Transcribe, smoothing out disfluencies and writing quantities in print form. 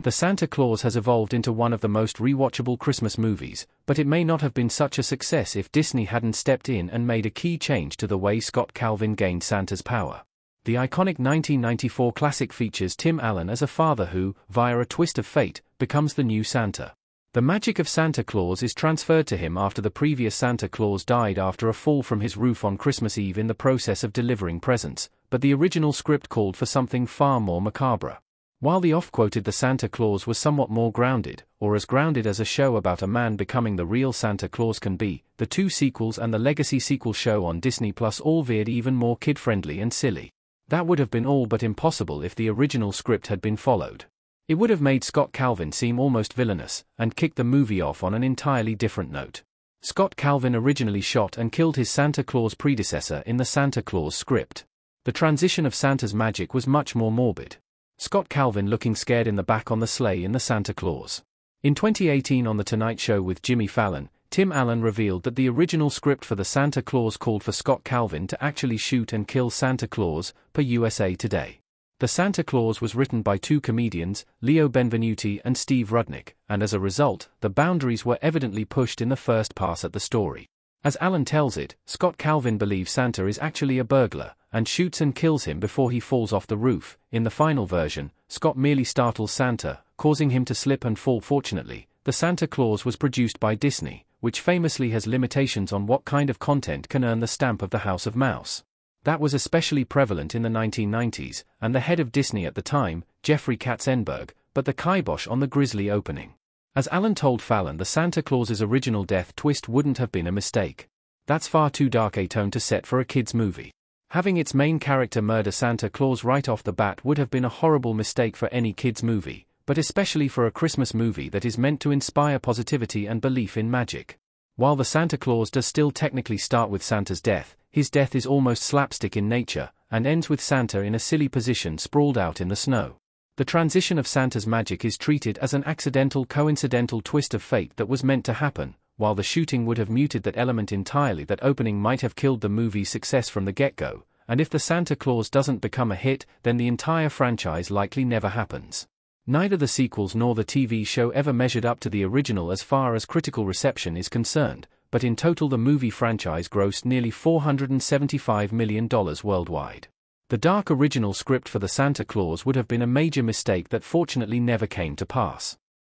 The Santa Claus has evolved into one of the most rewatchable Christmas movies, but it may not have been such a success if Disney hadn't stepped in and made a key change to the way Scott Calvin gained Santa's power. The iconic 1994 classic features Tim Allen as a father who, via a twist of fate, becomes the new Santa. The magic of Santa Claus is transferred to him after the previous Santa Claus died after a fall from his roof on Christmas Eve in the process of delivering presents, but the original script called for something far more macabre. While the oft-quoted The Santa Claus was somewhat more grounded, or as grounded as a show about a man becoming the real Santa Claus can be, the two sequels and the Legacy sequel show on Disney Plus all veered even more kid-friendly and silly. That would have been all but impossible if the original script had been followed. It would have made Scott Calvin seem almost villainous, and kicked the movie off on an entirely different note. Scott Calvin originally shot and killed his Santa Claus predecessor in the Santa Claus script. The transition of Santa's magic was much more morbid. Scott Calvin looking scared in the back on the sleigh in the Santa Claus. In 2018 on The Tonight Show with Jimmy Fallon, Tim Allen revealed that the original script for the Santa Claus called for Scott Calvin to actually shoot and kill Santa Claus, per USA Today. The Santa Claus was written by two comedians, Leo Benvenuti and Steve Rudnick, and as a result, the boundaries were evidently pushed in the first pass at the story. As Allen tells it, Scott Calvin believes Santa is actually a burglar, and shoots and kills him before he falls off the roof. In the final version, Scott merely startles Santa, causing him to slip and fall. Fortunately, the Santa Claus was produced by Disney, which famously has limitations on what kind of content can earn the stamp of the House of Mouse. That was especially prevalent in the 1990s, and the head of Disney at the time, Jeffrey Katzenberg, but the kibosh on the grisly opening. As Allen told Fallon, the Santa Claus's original death twist wouldn't have been a mistake. That's far too dark a tone to set for a kid's movie. Having its main character murder Santa Claus right off the bat would have been a horrible mistake for any kid's movie, but especially for a Christmas movie that is meant to inspire positivity and belief in magic. While the Santa Claus does still technically start with Santa's death, his death is almost slapstick in nature, and ends with Santa in a silly position sprawled out in the snow. The transition of Santa's magic is treated as an accidental coincidental twist of fate that was meant to happen, while the shooting would have muted that element entirely. That opening might have killed the movie's success from the get-go, and if the Santa Claus doesn't become a hit, then the entire franchise likely never happens. Neither the sequels nor the TV show ever measured up to the original as far as critical reception is concerned, but in total the movie franchise grossed nearly $475 million worldwide. The dark original script for the Santa Claus would have been a major mistake that fortunately never came to pass.